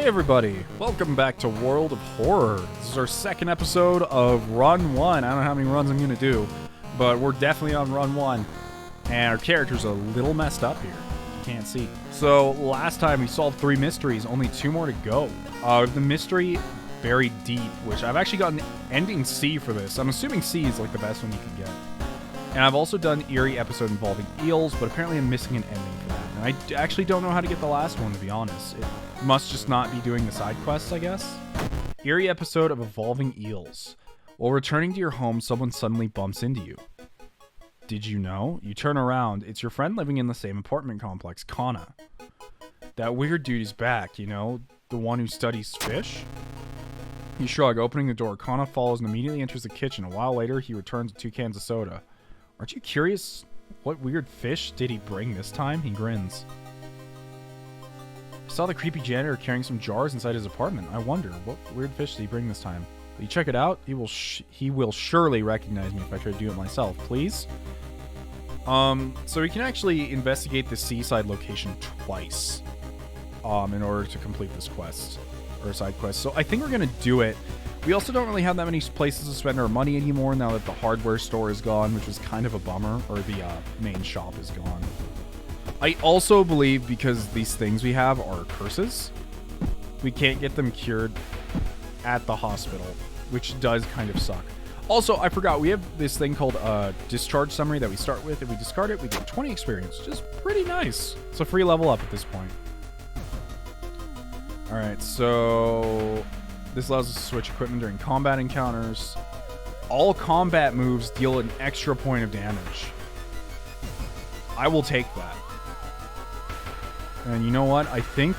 everybody, welcome back to World of Horror. This is our second episode of Run 1. I don't know how many runs I'm going to do, but we're definitely on Run 1. And our character's a little messed up here. You can't see. So last time we solved 3 mysteries, only 2 more to go. The mystery Buried Deep, which I've actually gotten ending C for this. I'm assuming C is like the best one you can get. And I've also done Eerie episode involving eels, but apparently I'm missing an ending for that. And I actually don't know how to get the last one, to be honest. It must just not be doing the side quests, I guess. Eerie episode of Evolving Eels. While returning to your home, someone suddenly bumps into you. Did you know? You turn around. It's your friend living in the same apartment complex, Kana. That weird dude is back, you know? The one who studies fish? You shrug, opening the door. Kana follows and immediately enters the kitchen. A while later, he returns with 2 cans of soda. Aren't you curious? What weird fish did he bring this time? He grins. I saw the creepy janitor carrying some jars inside his apartment. I wonder, what weird fish did he bring this time? Will you check it out? He will surely recognize me if I try to do it myself. Please? So we can actually investigate the seaside location twice in order to complete this quest, or side quest. So I think we're going to do it. We also don't really have that many places to spend our money anymore now that the hardware store is gone, which was kind of a bummer, or the main shop is gone. I also believe because these things we have are curses, we can't get them cured at the hospital, which does kind of suck. Also, I forgot, we have this thing called discharge summary that we start with. If we discard it, we get 20 experience, which is pretty nice. It's a free level up at this point. Alright, so this allows us to switch equipment during combat encounters. All combat moves deal an extra point of damage. I will take that. And you know what? I think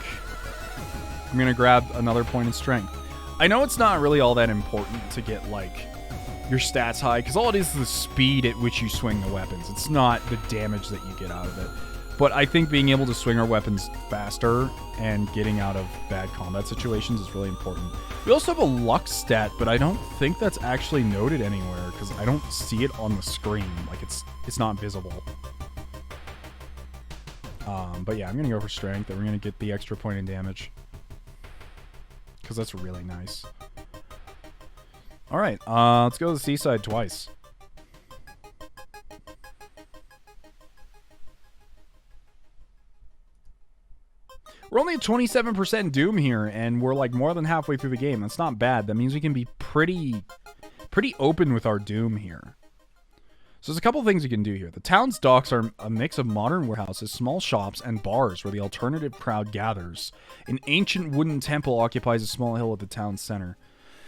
I'm going to grab another point of strength. I know it's not really all that important to get, like, your stats high, because all it is the speed at which you swing the weapons. It's not the damage that you get out of it. But I think being able to swing our weapons faster and getting out of bad combat situations is really important. We also have a luck stat, but I don't think that's actually noted anywhere because I don't see it on the screen. Like, it's not visible. But yeah, I'm going to go for strength, and we're going to get the extra point in damage because that's really nice. All right, let's go to the seaside twice. We're only at 27% Doom here, and we're like more than halfway through the game. That's not bad. That means we can be pretty open with our Doom here. So there's a couple things you can do here. The town's docks are a mix of modern warehouses, small shops, and bars where the alternative crowd gathers. An ancient wooden temple occupies a small hill at the town's center.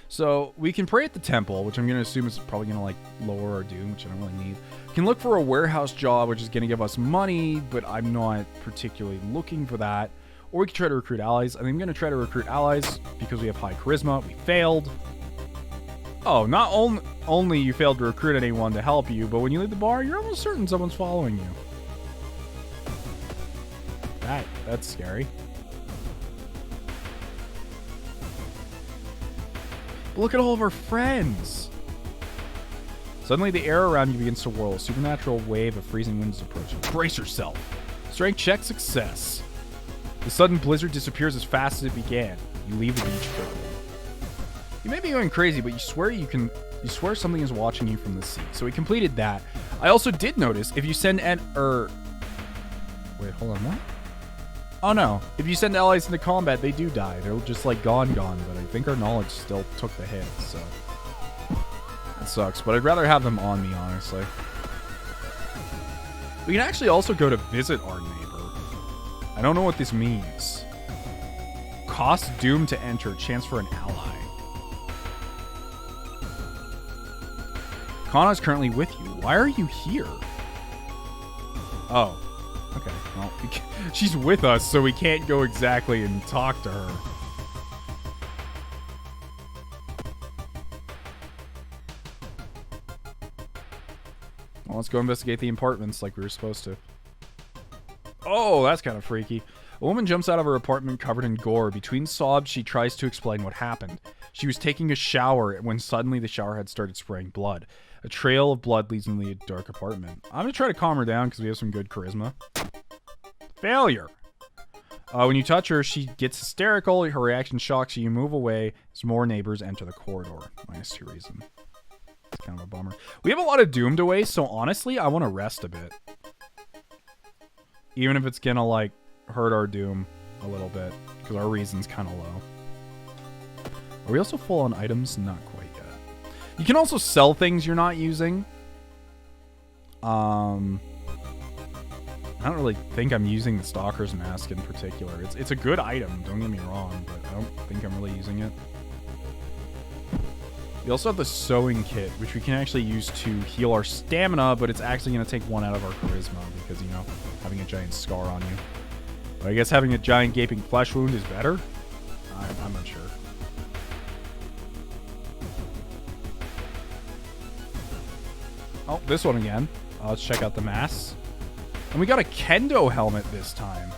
So we can pray at the temple, which I'm going to assume is probably going to like lower our Doom, which I don't really need. We can look for a warehouse job, which is going to give us money, but I'm not particularly looking for that. Or we can try to recruit allies. I think I'm going to try to recruit allies because we have high charisma. We failed. Oh, not only you failed to recruit anyone to help you, but when you leave the bar, you're almost certain someone's following you. That's scary. But look at all of our friends. Suddenly the air around you begins to whirl. A supernatural wave of freezing winds is approaching. Brace yourself. Strength check success. The sudden blizzard disappears as fast as it began. You leave the beach quickly. You may be going crazy, but you swear something is watching you from the sea. So we completed that. I also did notice if you send wait, hold on, what? Oh no. If you send allies into combat, they do die. They're just like gone, but I think our knowledge still took the hit, so that sucks. But I'd rather have them on me, honestly. We can actually also go to visit our neighbor. I don't know what this means. Cost Doom to enter. Chance for an ally. Kana's currently with you. Why are you here? Oh. Okay. Well, she's with us, so we can't go exactly and talk to her. Well, let's go investigate the apartments like we were supposed to. Oh, that's kind of freaky. A woman jumps out of her apartment covered in gore. Between sobs, she tries to explain what happened. She was taking a shower when suddenly the shower head started spraying blood. A trail of blood leads into the dark apartment. I'm going to try to calm her down because we have some good charisma. Failure. When you touch her, she gets hysterical. Her reaction shocks you. You move away as more neighbors enter the corridor. -2 reason. It's kind of a bummer. We have a lot of Doom to waste, so honestly, I want to rest a bit. Even if it's gonna, like, hurt our Doom a little bit, because our reason's kind of low. Are we also full on items? Not quite yet. You can also sell things you're not using. I don't really think I'm using the Stalker's Mask in particular. It's a good item, don't get me wrong, but I don't think I'm really using it. We also have the Sewing Kit, which we can actually use to heal our stamina, but it's actually going to take 1 out of our charisma because, you know, having a giant scar on you. But I guess having a giant gaping flesh wound is better? I'm not sure. Oh, this one again. Let's check out the masks. And we got a kendo helmet this time.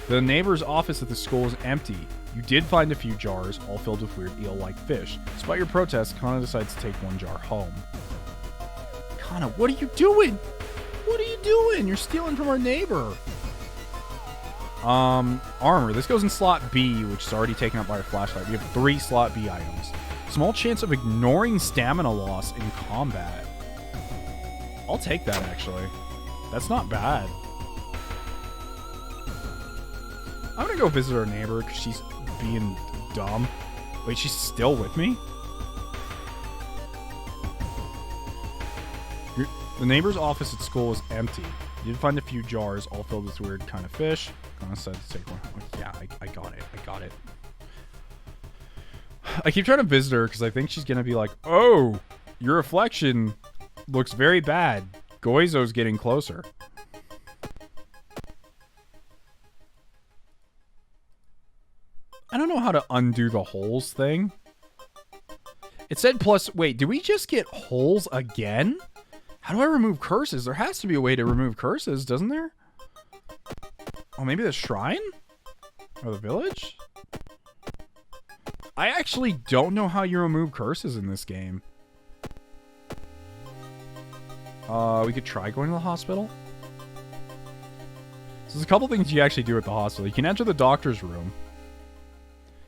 The neighbor's office at the school is empty. You did find a few jars, all filled with weird eel-like fish. Despite your protest, Kana decides to take 1 jar home. Kana, what are you doing? What are you doing? You're stealing from our neighbor. Armor. This goes in slot B, which is already taken up by our flashlight. We have 3 slot B items. Small chance of ignoring stamina loss in combat. I'll take that, actually. That's not bad. I'm gonna go visit our neighbor because she's being dumb. Wait, she's still with me? The neighbor's office at school is empty. You did find a few jars, all filled with weird kind of fish. I decided to take 1. Oh, yeah, I got it. I got it. I keep trying to visit her because I think she's gonna be like, oh, your reflection looks very bad. Goizo's getting closer. I don't know how to undo the holes thing. It said plus... Wait, do we just get holes again? How do I remove curses? There has to be a way to remove curses, doesn't there? Oh, maybe the shrine? Or the village? I actually don't know how you remove curses in this game. We could try going to the hospital. So there's a couple things you actually do at the hospital. You can enter the doctor's room.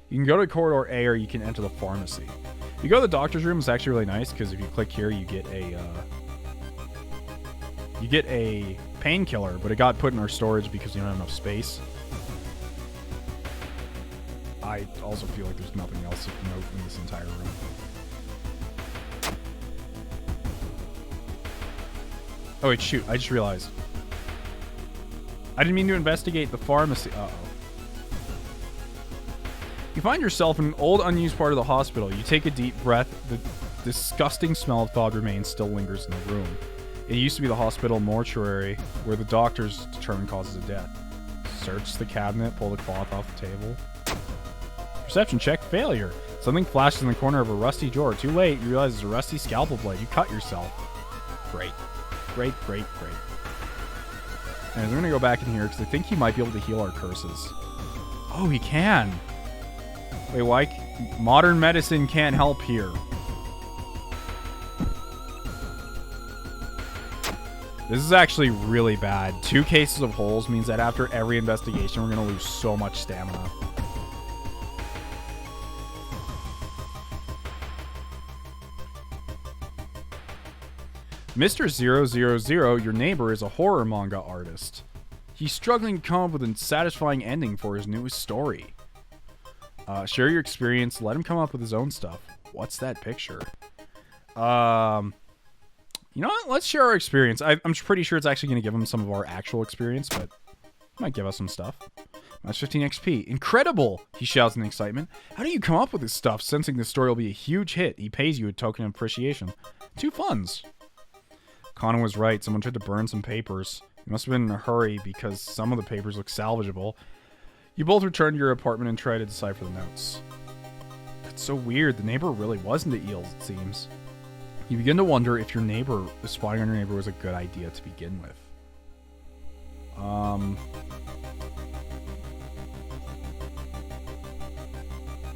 You can go to corridor A, or you can enter the pharmacy. If you go to the doctor's room, it's actually really nice because if you click here, you get a painkiller, but it got put in our storage because you don't have enough space. I also feel like there's nothing else to note in this entire room. Oh wait, shoot, I just realized. I didn't mean to investigate the pharmacy. Uh-oh. You find yourself in an old, unused part of the hospital. You take a deep breath. The disgusting smell of thawed remains still lingers in the room. It used to be the hospital mortuary where the doctors determine causes of death. Search the cabinet, pull the cloth off the table. Perception check, failure. Something flashes in the corner of a rusty drawer. Too late, you realize it's a rusty scalpel blade. You cut yourself. Great. Great, great, great. And we're going to go back in here because I think he might be able to heal our curses. Oh, he can. Wait, why? Modern medicine can't help here. This is actually really bad. 2 cases of holes means that after every investigation, we're going to lose so much stamina. Mr. 000, your neighbor, is a horror manga artist. He's struggling to come up with a satisfying ending for his newest story. Share your experience. Let him come up with his own stuff. What's that picture? You know what? Let's share our experience. I'm pretty sure it's actually going to give him some of our actual experience, but it might give us some stuff. That's 15 XP. Incredible! He shouts in excitement. How do you come up with this stuff, sensing this story will be a huge hit? He pays you a token of appreciation. 2 funds. Connor was right. Someone tried to burn some papers. He must have been in a hurry because some of the papers look salvageable. You both return to your apartment and try to decipher the notes. That's so weird. The neighbor really was into eels, it seems. You begin to wonder if spying on your neighbor was a good idea to begin with. I'll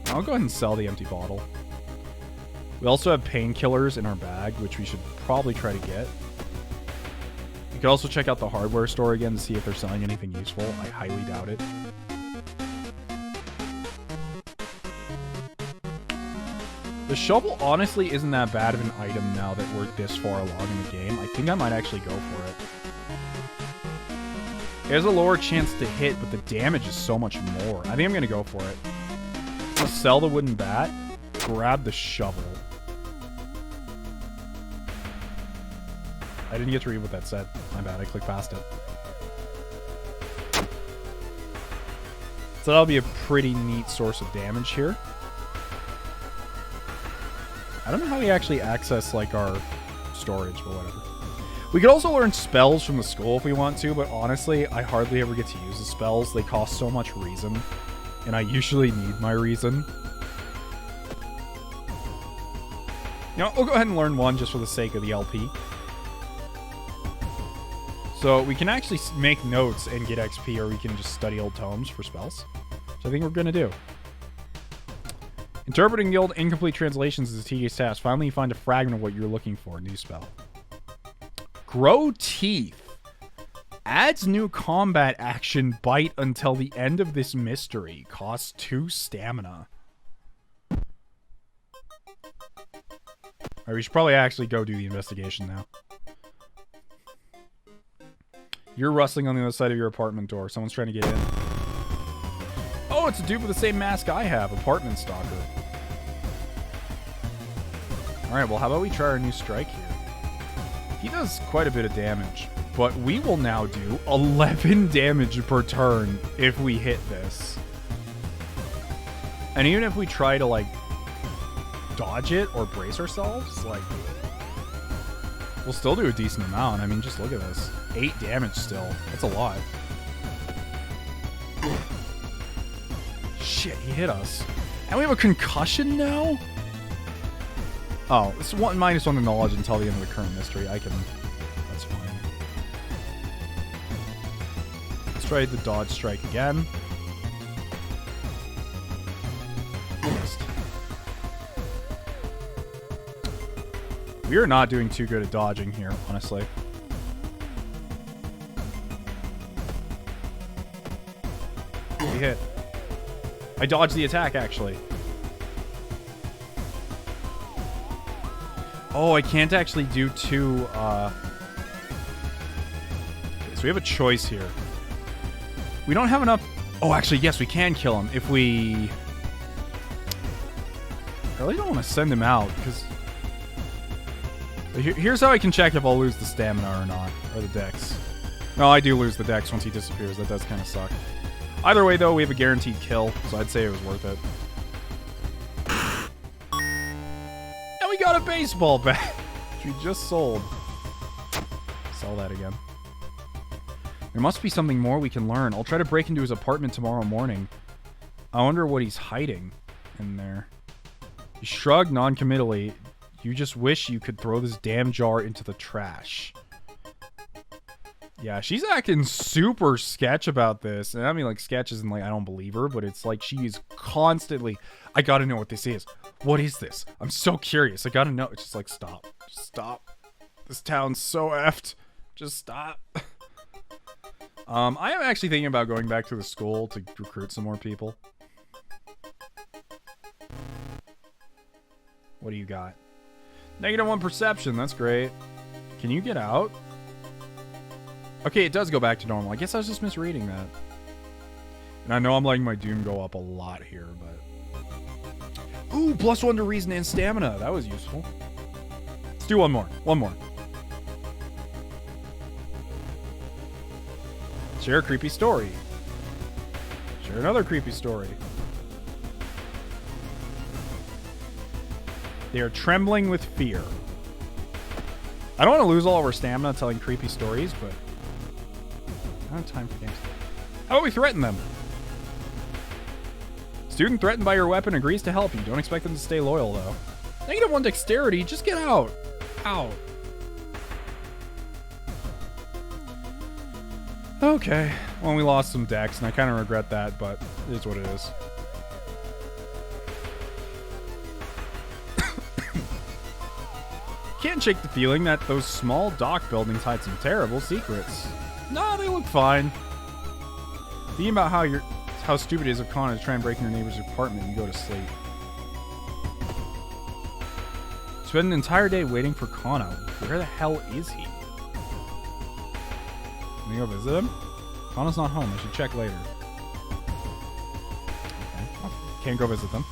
go ahead and sell the empty bottle. We also have painkillers in our bag, which we should probably try to get. could also check out the hardware store again to see if they're selling anything useful. I highly doubt it. The shovel honestly isn't that bad of an item now that we're this far along in the game. I think I might actually go for it. It has a lower chance to hit, but the damage is so much more. I think I'm going to go for it. I'm going to sell the wooden bat, grab the shovel. I didn't get to read what that said. My bad, I clicked past it. So that'll be a pretty neat source of damage here. I don't know how we actually access, like, our storage, but whatever. We could also learn spells from the school if we want to, but honestly, I hardly ever get to use the spells. They cost so much reason, and I usually need my reason. You know, we'll go ahead and learn one just for the sake of the LP. So we can actually make notes and get XP, or we can just study old tomes for spells. So I think we're going to do. Interpreting the old incomplete translations is a tedious task. Finally, you find a fragment of what you're looking for. New spell. Grow Teeth. Adds new combat action. Bite until the end of this mystery. Costs 2 stamina. Alright, we should probably actually go do the investigation now. You're rustling on the other side of your apartment door. Someone's trying to get in. Oh, it's a dude with the same mask I have. Apartment stalker. Alright, well, how about we try our new strike here? He does quite a bit of damage, but we will now do 11 damage per turn if we hit this. And even if we try to, like, dodge it or brace ourselves, like, we'll still do a decent amount. I mean, just look at this. 8 damage still. That's a lot. Shit, he hit us. And we have a concussion now? Oh, it's -1 to knowledge until the end of the current mystery. I can... That's fine. Let's try the dodge strike again. Missed. We are not doing too good at dodging here, honestly. We hit. I dodged the attack, actually. Oh, I can't actually do 2, Okay, so we have a choice here. We don't have enough... Oh, actually, yes, we can kill him if we... I really don't want to send him out, because... Here's how I can check if I'll lose the stamina or not, or the dex. No, I do lose the dex once he disappears. That does kind of suck. Either way, though, we have a guaranteed kill, so I'd say it was worth it. And we got a baseball bat, which we just sold. Sell that again. There must be something more we can learn. I'll try to break into his apartment tomorrow morning. I wonder what he's hiding in there. He shrugged non-committally. You just wish you could throw this damn jar into the trash. Yeah, she's acting super sketch about this. And I mean, like, sketch isn't like I don't believe her, but it's like she is constantly, I gotta know what this is. What is this? I'm so curious. I gotta know. It's just like, stop. Just stop. This town's so effed. Just stop. I am actually thinking about going back to the school to recruit some more people. What do you got? -1 perception. That's great. Can you get out? Okay, it does go back to normal. I guess I was just misreading that. And I know I'm letting my doom go up a lot here, but... Ooh, +1 to reason and stamina. That was useful. Let's do one more. One more. Share a creepy story. Share another creepy story. They are trembling with fear. I don't want to lose all of our stamina telling creepy stories, but... I don't have time for games. How about we threaten them? Student threatened by your weapon agrees to help you. Don't expect them to stay loyal, though. -1 dexterity. Just get out. Out. Okay. Well, we lost some dex, and I kind of regret that, but it is what it is. can't shake the feeling that those small dock buildings hide some terrible secrets. No, they look fine. Thinking about how stupid it is of Kana to try and break in your neighbor's apartment and go to sleep. Spend an entire day waiting for Kana. Where the hell is he? Can we go visit him? Kana's not home. I should check later. Okay. Well, can't go visit them.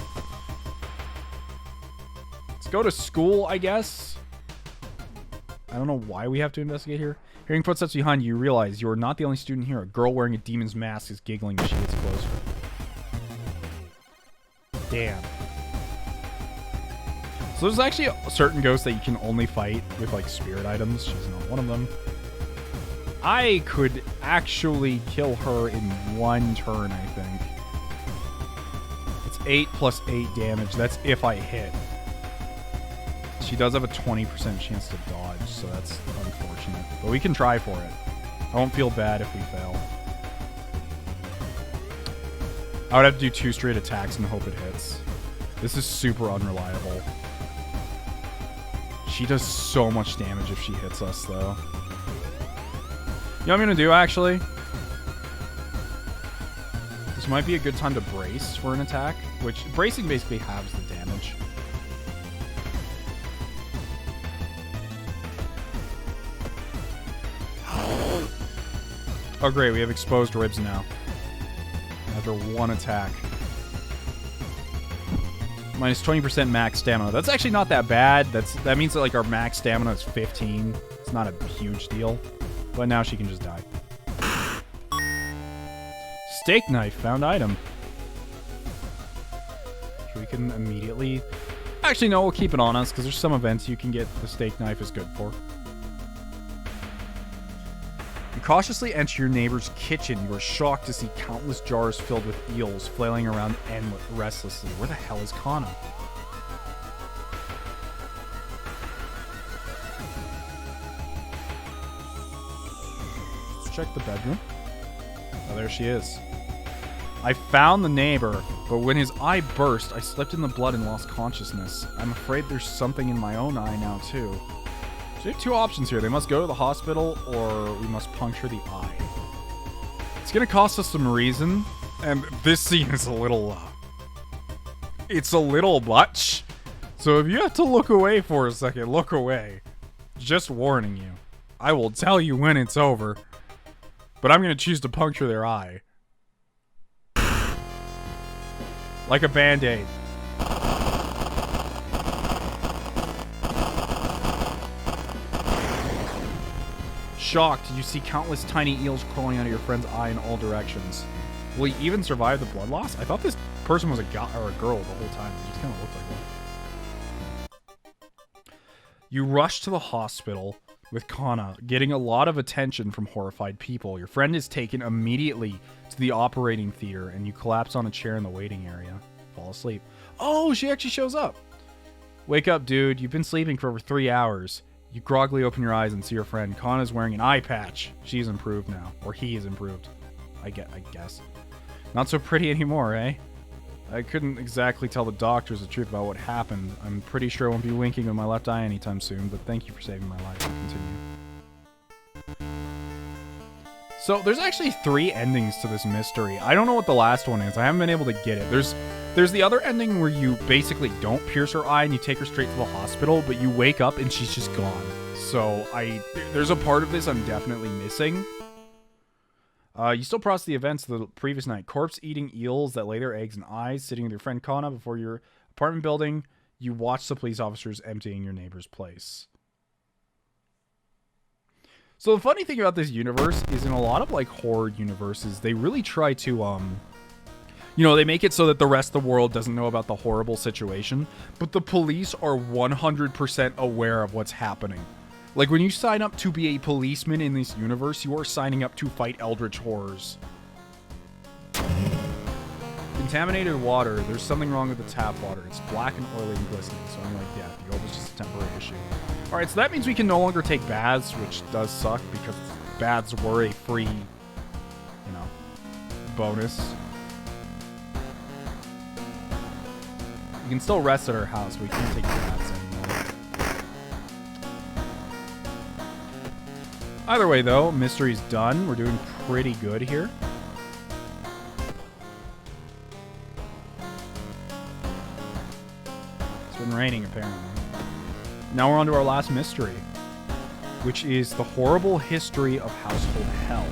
Let's go to school, I guess. I don't know why we have to investigate here. Hearing footsteps behind you, you realize you are not the only student here. A girl wearing a demon's mask is giggling as she gets closer. Damn. So there's actually certain ghosts that you can only fight with, like, spirit items. She's not one of them. I could actually kill her in one turn, I think. It's 8 plus 8 damage. That's if I hit. She does have a 20% chance to dodge, so that's unfortunate. But we can try for it. I won't feel bad if we fail. I would have to do 2 straight attacks and hope it hits. This is super unreliable. She does so much damage if she hits us, though. You know what I'm going to do, actually? This might be a good time to brace for an attack, which bracing basically halves the damage. Oh, great. We have exposed ribs now. After one attack. Minus 20% max stamina. That's actually not that bad. That means that, like, our max stamina is 15. It's not a huge deal. But now she can just die. Steak knife. Found item. We can immediately... Actually, no. We'll keep it on us, because there's some events you can get the steak knife is good for. You cautiously enter your neighbor's kitchen. You are shocked to see countless jars filled with eels flailing around restlessly. Where the hell is Kana? Let's check the bedroom. Oh, there she is. I found the neighbor, but when his eye burst, I slipped in the blood and lost consciousness. I'm afraid there's something in my own eye now, too. So we have 2 options here. They must go to the hospital, or we must puncture the eye. It's going to cost us some reason, and this scene is a little... it's a little much. So if you have to look away for a second, look away. Just warning you. I will tell you when it's over, but I'm going to choose to puncture their eye. Like a Band-Aid. Shocked, you see countless tiny eels crawling out of your friend's eye in all directions. Will he even survive the blood loss? I thought this person was a guy or a girl the whole time. It just kind of looked like one. You rush to the hospital with Kana, getting a lot of attention from horrified people. Your friend is taken immediately to the operating theater, and you collapse on a chair in the waiting area. Fall asleep. Oh, she actually shows up. Wake up, dude. You've been sleeping for over 3 hours. You groggily open your eyes and see your friend. Kana's wearing an eye patch. She's improved now. Or he is improved. I guess. Not so pretty anymore, eh? I couldn't exactly tell the doctors the truth about what happened. I'm pretty sure I won't be winking with my left eye anytime soon, but thank you for saving my life. Continue. So, there's actually 3 endings to this mystery. I don't know what the last one is. I haven't been able to get it. There's the other ending where you basically don't pierce her eye and you take her straight to the hospital, but you wake up and she's just gone. So, there's a part of this I'm definitely missing. You still process the events of the previous night. Corpse-eating eels that lay their eggs in eyes, sitting with your friend Kana before your apartment building. You watch the police officers emptying your neighbor's place. So the funny thing about this universe is in a lot of, like, horror universes, they really try to, you know, they make it so that the rest of the world doesn't know about the horrible situation, but the police are 100% aware of what's happening. Like, when you sign up to be a policeman in this universe, you are signing up to fight eldritch horrors. Contaminated water. There's something wrong with the tap water. It's black and oily and glistening, so I'm like, yeah, the old is just a temporary issue. Alright, so that means we can no longer take baths, which does suck, because baths were a free, you know, bonus. We can still rest at our house, we can't take baths anymore. Either way, though, mystery's done. We're doing pretty good here. It's been raining, apparently. Now we're on to our last mystery, which is the horrible history of household hell.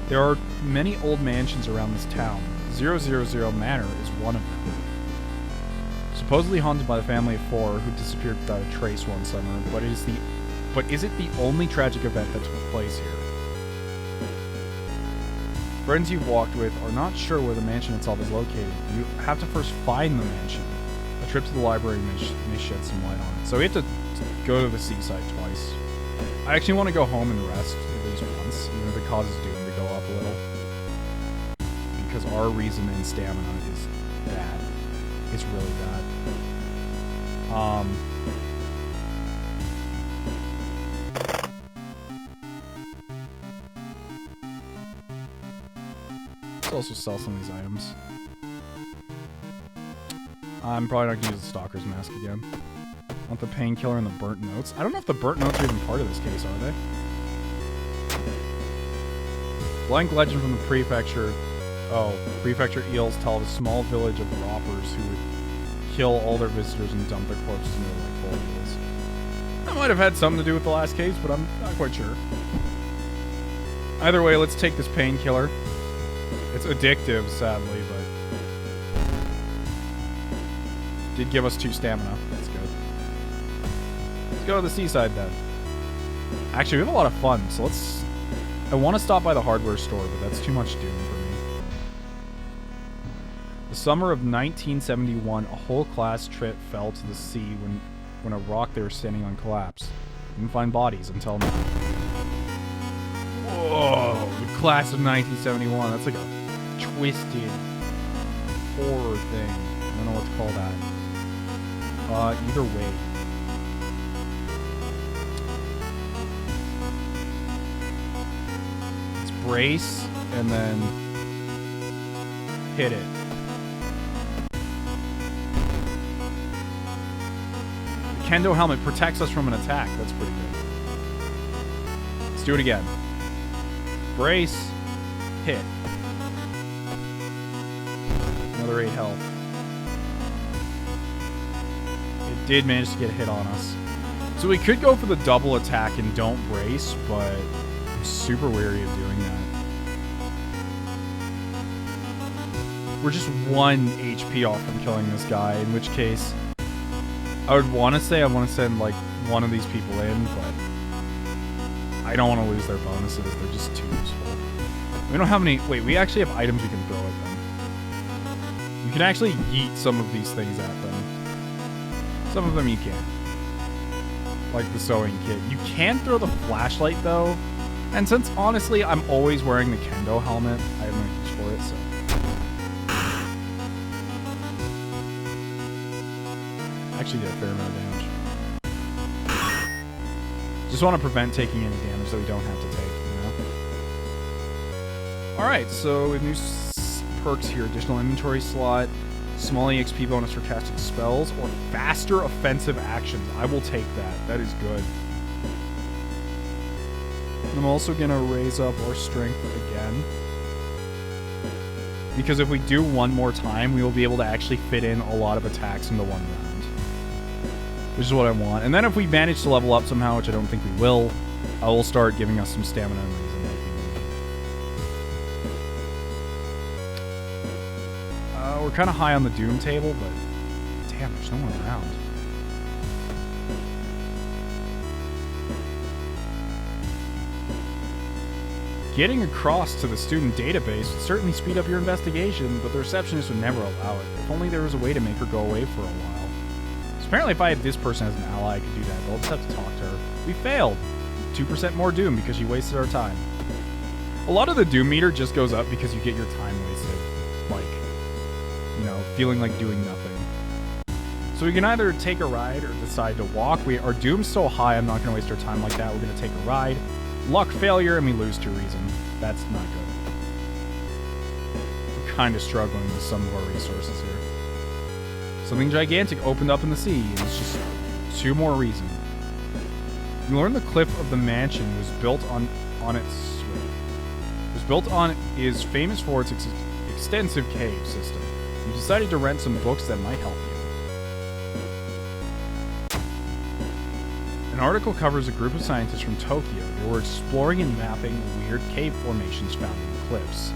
There are many old mansions around this town. 000 Manor is one of them. Supposedly haunted by the family of 4 who disappeared without a trace one summer, but is it the only tragic event that took place here? Friends you've walked with are not sure where the mansion itself is located. You have to first find the mansion. A trip to the library may shed some light on it. So we have to go to the seaside twice. I actually want to go home and rest at least once, even if it causes Doom to go up a little. Because our reason and stamina is bad. It's really bad. Let's also sell some of these items. I'm probably not going to use the Stalker's Mask again. I want the Painkiller and the Burnt Notes. I don't know if the Burnt Notes are even part of this case, are they? Blank legend from the prefecture. Oh, prefecture eels tell of a small village of robbers who would kill all their visitors and dump their corpses into like full eels. That might have had something to do with the last case, but I'm not quite sure. Either way, let's take this Painkiller. It's addictive, sadly, but did give us 2 stamina. That's good. Let's go to the seaside then. Actually, we have a lot of fun, so let's... I want to stop by the hardware store, but that's too much Doom for me. The summer of 1971, a whole class trip fell to the sea when a rock they were standing on collapsed. Didn't find bodies until now. Whoa, the class of 1971. That's like a twisted horror thing. I don't know what to call that. Either way. Let's brace and then hit it. The kendo helmet protects us from an attack. That's pretty good. Let's do it again. Brace, hit. Another 8 health. It did manage to get a hit on us. So we could go for the double attack and don't brace, but I'm super wary of doing that. We're just 1 HP off from killing this guy, in which case I would want to say I want to send like one of these people in, but I don't want to lose their bonuses. They're just too useful. We don't have any... Wait, we actually have items we can throw at them. You can actually yeet some of these things at them. Some of them you can't. Like the sewing kit. You can throw the flashlight, though. And since, honestly, I'm always wearing the kendo helmet, I have no use for it, so... Actually did a fair amount of damage. Just want to prevent taking any damage that we don't have to take, you know? Alright, so we have new perks here. Additional inventory slot, small EXP bonus for casting spells, or faster offensive actions. I will take that. That is good. I'm also going to raise up our strength again. Because if we do one more time, we will be able to actually fit in a lot of attacks into one round. Which is what I want. And then if we manage to level up somehow, which I don't think we will, I will start giving us some stamina and reason like we need. We're kind of high on the Doom table, but damn, there's no one around. Getting across to the student database would certainly speed up your investigation, but the receptionist would never allow it. If only there was a way to make her go away for a while. So apparently if I had this person as an ally, I could do that, but I'll just have to talk to her. We failed. 2% more Doom because she wasted our time. A lot of the Doom meter just goes up because you get your time wasted. Like, you know, feeling like doing nothing. So we can either take a ride or decide to walk. Our Doom's so high, I'm not going to waste our time like that. We're going to take a ride. Luck, failure, and we lose to reason. That's not good. We're kind of struggling with some of our resources here. Something gigantic opened up in the sea, and it's just 2 more reason. You learn the cliff of the mansion is famous for its extensive cave system. You decided to rent some books that might help you. An article covers a group of scientists from Tokyo who were exploring and mapping weird cave formations found in the cliffs.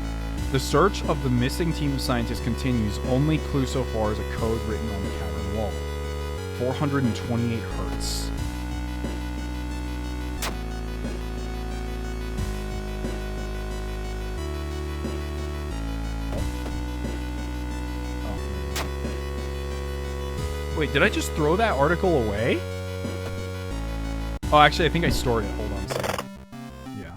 The search of the missing team of scientists continues. Only clue so far is a code written on the cavern wall. 428 hertz. Wait, did I just throw that article away? Oh, actually, I think I stored it. Hold on a second. Yeah.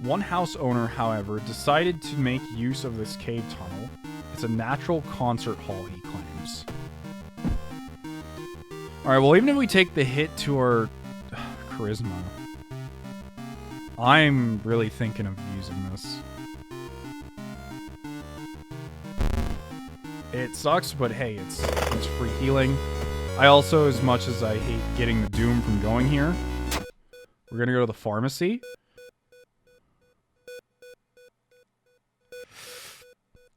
One house owner, however, decided to make use of this cave tunnel. It's a natural concert hall, he claims. Alright, well, even if we take the hit to our charisma, I'm really thinking of using this. It sucks, but hey, it's free healing. I also, as much as I hate getting the doom from going here, we're gonna go to the pharmacy.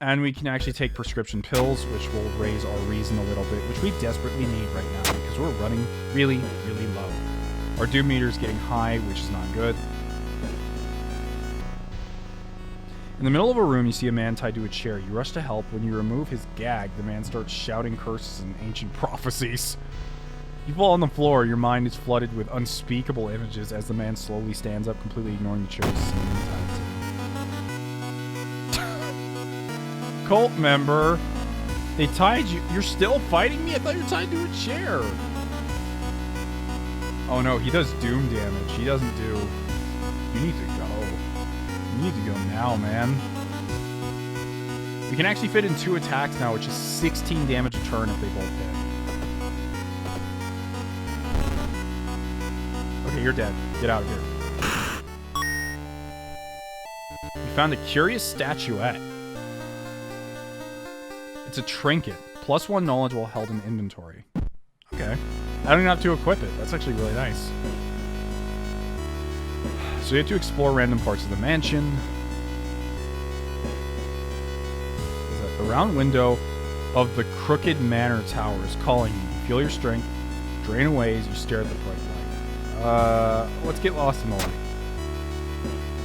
And we can actually take prescription pills, which will raise our reason a little bit, which we desperately need right now because we're running really, really low. Our doom meter is getting high, which is not good. In the middle of a room, you see a man tied to a chair. You rush to help. When you remove his gag, the man starts shouting curses and ancient prophecies. You fall on the floor. Your mind is flooded with unspeakable images as the man slowly stands up, completely ignoring the chair's scene. Cult member. They tied you. You're still fighting me? I thought you were tied to a chair. Oh no, he does doom damage. He doesn't do... You need to go. You need to go now, man. We can actually fit in 2 attacks now, which is 16 damage a turn if they both hit. Okay, you're dead. Get out of here. We found a curious statuette. It's a trinket. +1 knowledge while held in inventory. Okay. I don't even have to equip it. That's actually really nice. So you have to explore random parts of the mansion. The round window of the Crooked Manor Tower is calling you. You feel your strength drain away as you stare at the bright light. Let's get lost in the light.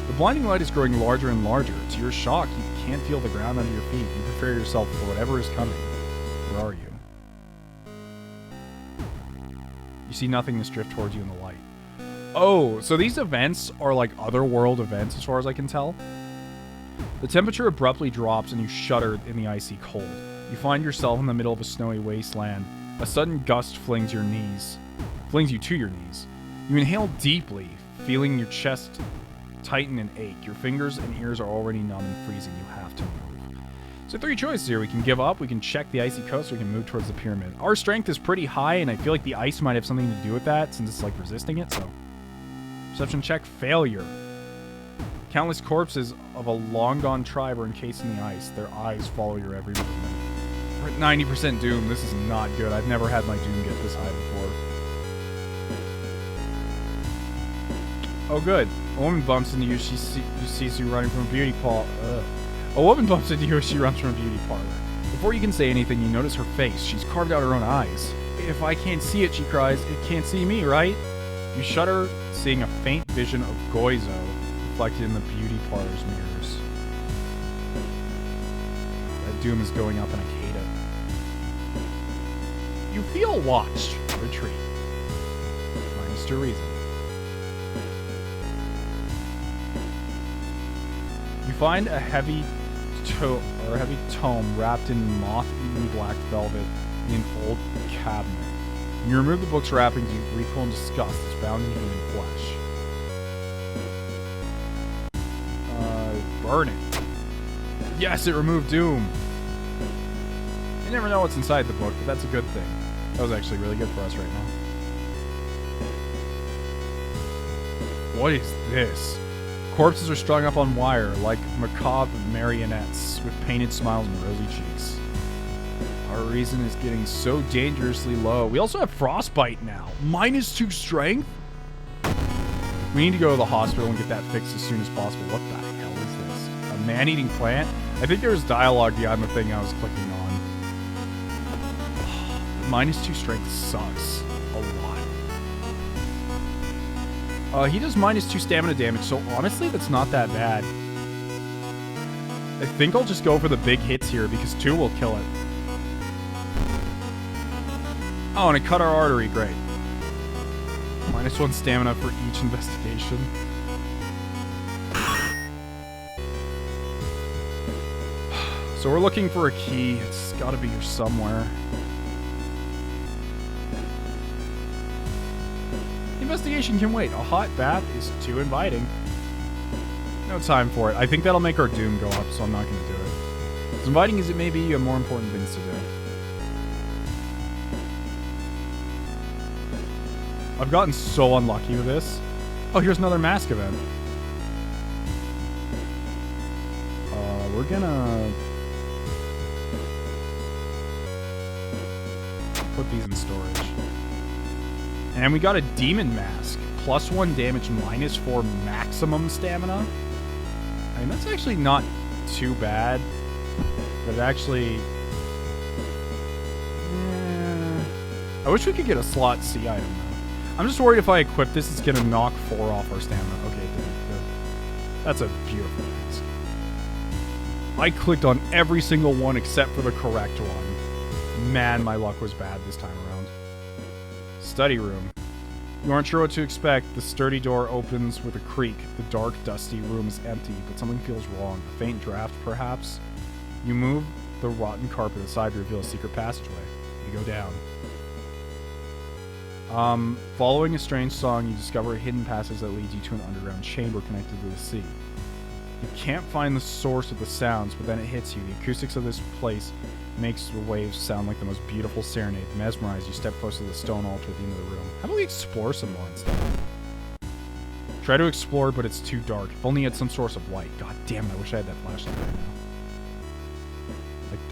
The blinding light is growing larger and larger. To your shock, you can't feel the ground under your feet. You prepare yourself for whatever is coming. Where are you? You see nothingness drift towards you in the light. Oh, so these events are like otherworld events as far as I can tell. The temperature abruptly drops and you shudder in the icy cold. You find yourself in the middle of a snowy wasteland. A sudden gust flings you to your knees. You inhale deeply, feeling your chest tighten and ache. Your fingers and ears are already numb and freezing. You have to move. So 3 choices here. We can give up, we can check the icy coast, or we can move towards the pyramid. Our strength is pretty high, and I feel like the ice might have something to do with that, since it's like resisting it, so... Perception check, failure. Countless corpses of a long-gone tribe are encased in the ice. Their eyes follow your every movement. We're at 90% doom. This is not good. I've never had my doom get this high before. Oh, good. A woman bumps into you. She sees you running from a beauty parlor. A woman bumps into you as she runs from a beauty parlor. Before you can say anything, you notice her face. She's carved out her own eyes. If I can't see it, she cries, it can't see me, right? You shudder, seeing a faint vision of Goizo reflected in the beauty parlor's mirrors. That doom is going up and I hate it. You feel watched. Retreat. Minus 2 reason. You find a heavy tome wrapped in moth-eaten black velvet in an old cabinet. When you remove the book's wrappings, you recoil in disgust. It's bound in human flesh. Burn it. Yes, it removed doom. You never know what's inside the book, but that's a good thing. That was actually really good for us right now. What is this? Corpses are strung up on wire, like macabre marionettes, with painted smiles and rosy cheeks. Our reason is getting so dangerously low. We also have frostbite now. -2 strength? We need to go to the hospital and get that fixed as soon as possible. What the hell is this? A man-eating plant? I think there was dialogue behind the thing I was clicking on. -2 strength sucks a lot. He does -2 stamina damage, so honestly, that's not that bad. I think I'll just go for the big hits here because 2 will kill it. Oh, and it cut our artery. Great. -1 stamina for each investigation. So we're looking for a key. It's got to be here somewhere. Investigation can wait. A hot bath is too inviting. No time for it. I think that'll make our doom go up, so I'm not going to do it. As inviting as it may be, you have more important things to do. I've gotten so unlucky with this. Oh, here's another mask event. We're gonna put these in storage. And we got a demon mask. +1 damage, -4 maximum stamina. I mean, that's actually not too bad. But it actually... I wish we could get a slot C item, though. I'm just worried if I equip this, it's going to knock 4 off our stamina. Okay, good. That's a beautiful mask. I clicked on every single one except for the correct one. Man, my luck was bad this time around. Study room. You aren't sure what to expect. The sturdy door opens with a creak. The dark, dusty room is empty, but something feels wrong. A faint draft, perhaps? You move the rotten carpet aside to reveal a secret passageway. You go down. Following a strange song, you discover a hidden passage that leads you to an underground chamber connected to the sea. You can't find the source of the sounds, but then it hits you. The acoustics of this place makes the waves sound like the most beautiful serenade. Mesmerized, you step close to the stone altar at the end of the room. How about we explore some more instead? Try to explore, but it's too dark. If only you had some source of light. God damn it, I wish I had that flashlight right now.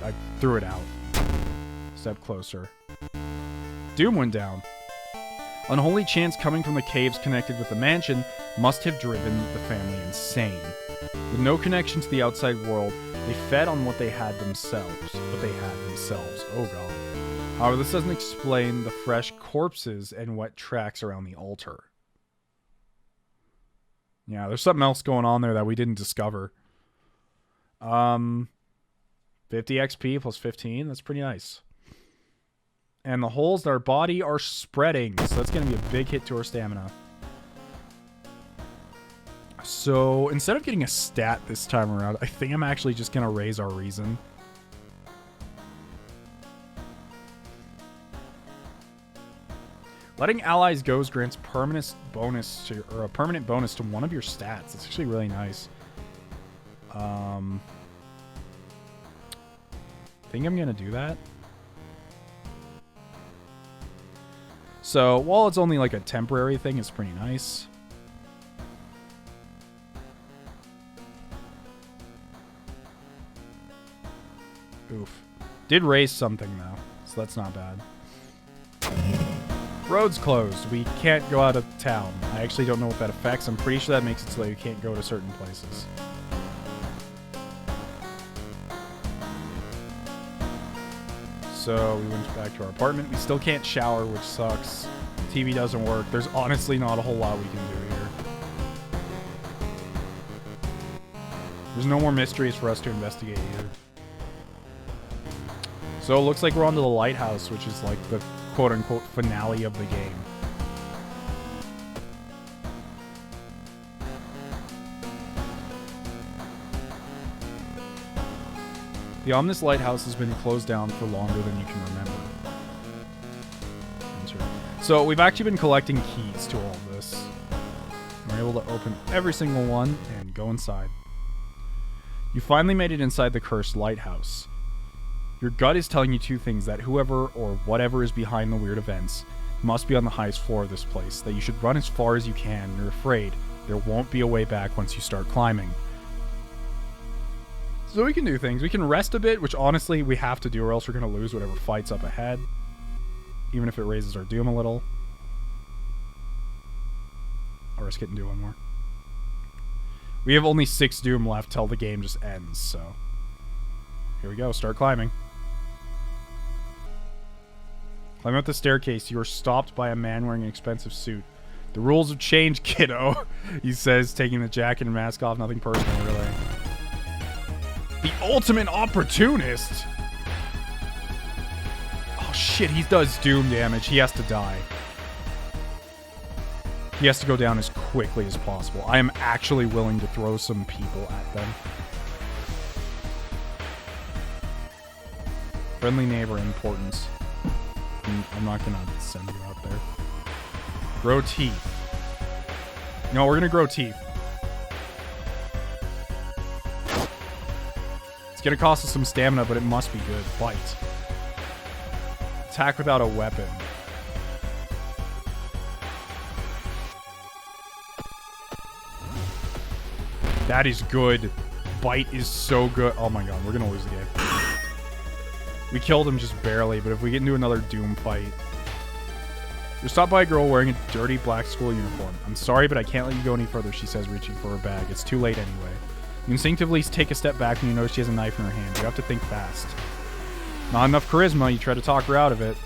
I threw it out. Step closer. Doom went down. Unholy chants coming from the caves connected with the mansion must have driven the family insane. With no connection to the outside world, they fed on what they had themselves. Oh god. However, this doesn't explain the fresh corpses and wet tracks around the altar. Yeah, there's something else going on there that we didn't discover. 50 XP plus 15, that's pretty nice. And the holes in our body are spreading, so that's going to be a big hit to our stamina. So, instead of getting a stat this time around, I think I'm actually just going to raise our reason. Letting allies go grants permanent bonus to, or a permanent bonus to one of your stats. It's actually really nice. I think I'm going to do that. So, while it's only like a temporary thing, it's pretty nice. Oof. Did raise something, though, so that's not bad. Road's closed. We can't go out of town. I actually don't know what that affects. I'm pretty sure that makes it so that you can't go to certain places. So we went back to our apartment. We still can't shower, which sucks. TV doesn't work. There's honestly not a whole lot we can do here. There's no more mysteries for us to investigate either. So it looks like we're on to the lighthouse, which is like the quote-unquote finale of the game. The ominous lighthouse has been closed down for longer than you can remember. So we've actually been collecting keys to all of this. We're able to open every single one and go inside. You finally made it inside the cursed lighthouse. Your gut is telling you two things: that whoever or whatever is behind the weird events must be on the highest floor of this place, that you should run as far as you can. You're afraid there won't be a way back once you start climbing. So we can do things. We can rest a bit, which honestly we have to do, or else we're going to lose whatever fight's up ahead. Even if it raises our doom a little. I'll risk it and do one more. We have only 6 doom left till the game just ends, so... Here we go, start climbing. Climb up the staircase. You are stopped by a man wearing an expensive suit. The rules have changed, kiddo, he says, taking the jacket and mask off. Nothing personal, really. The ultimate opportunist? Oh, shit, he does doom damage. He has to die. He has to go down as quickly as possible. I am actually willing to throw some people at them. Friendly neighbor importance. I'm not gonna send you out there. Grow teeth. No, we're gonna grow teeth. It's gonna cost us some stamina, but it must be good. Bite. Attack without a weapon. That is good. Bite is so good. Oh my god, we're gonna lose the game. We killed him just barely, but if we get into another Doom fight... You're stopped by a girl wearing a dirty black school uniform. I'm sorry, but I can't let you go any further, she says, reaching for her bag. It's too late anyway. You instinctively take a step back when you notice she has a knife in her hand. You have to think fast. Not enough charisma, you try to talk her out of it,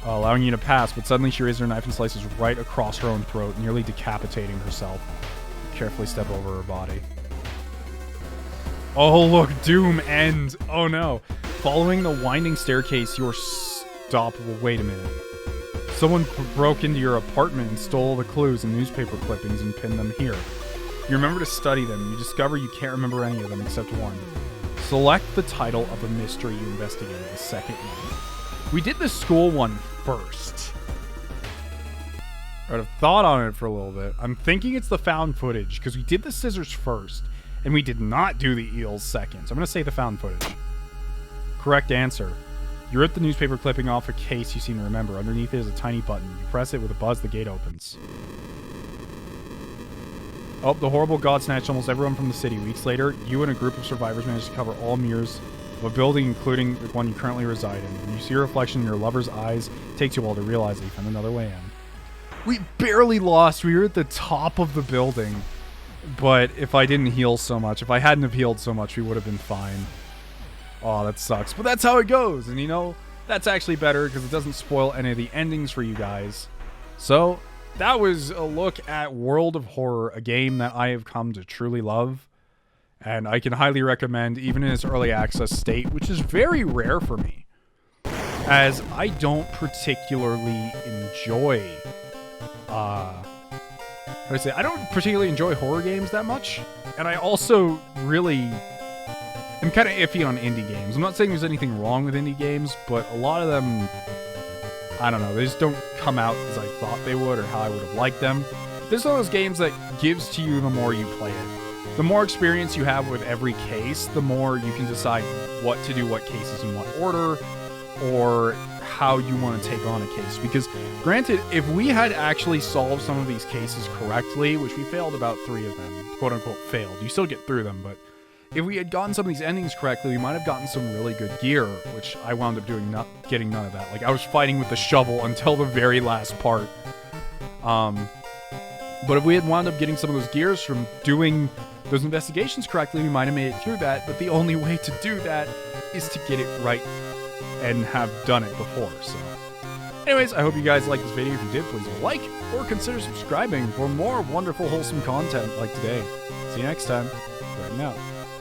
allowing you to pass, but suddenly she raises her knife and slices right across her own throat, nearly decapitating herself. You carefully step over her body. Oh, look, Doom ends. Oh, no. Following the winding staircase, you're stopped. Wait a minute. Someone broke into your apartment and stole the clues and newspaper clippings and pinned them here. You remember to study them. You discover you can't remember any of them except one. Select the title of the mystery you investigated, the second one. We did the school one first. I've thought on it for a little bit. I'm thinking it's the found footage, because we did the scissors first, and we did not do the eels second. So I'm going to say the found footage. Correct answer. You rip the newspaper clipping off a case you seem to remember. Underneath it is a tiny button. You press it with a buzz, the gate opens. Oh, the horrible god snatched almost everyone from the city. Weeks later, you and a group of survivors managed to cover all mirrors of a building, including the one you currently reside in. When you see a reflection in your lover's eyes, it takes you a while to realize that you found another way in. We barely lost. We were at the top of the building. But if I didn't heal so much, if I hadn't have healed so much, we would have been fine. Oh, that sucks. But that's how it goes. And you know, that's actually better because it doesn't spoil any of the endings for you guys. So, that was a look at World of Horror, a game that I have come to truly love. And I can highly recommend, even in its early access state, which is very rare for me. As I don't particularly enjoy... I don't particularly enjoy horror games that much. And I also really... I'm kind of iffy on indie games. I'm not saying there's anything wrong with indie games, but a lot of them, I don't know, they just don't come out as I thought they would or how I would have liked them. This is one of those games that gives to you the more you play it. The more experience you have with every case, the more you can decide what to do, what cases in what order, or how you want to take on a case. Because, granted, if we had actually solved some of these cases correctly, which we failed about 3 of them, quote-unquote failed, you still get through them, but if we had gotten some of these endings correctly, we might have gotten some really good gear, which I wound up doing getting none of that. Like, I was fighting with the shovel until the very last part. But if we had wound up getting some of those gears from doing those investigations correctly, we might have made it through that. But the only way to do that is to get it right and have done it before. So, anyways, I hope you guys liked this video. If you did, please like or consider subscribing for more wonderful, wholesome content like today. See you next time. Right now.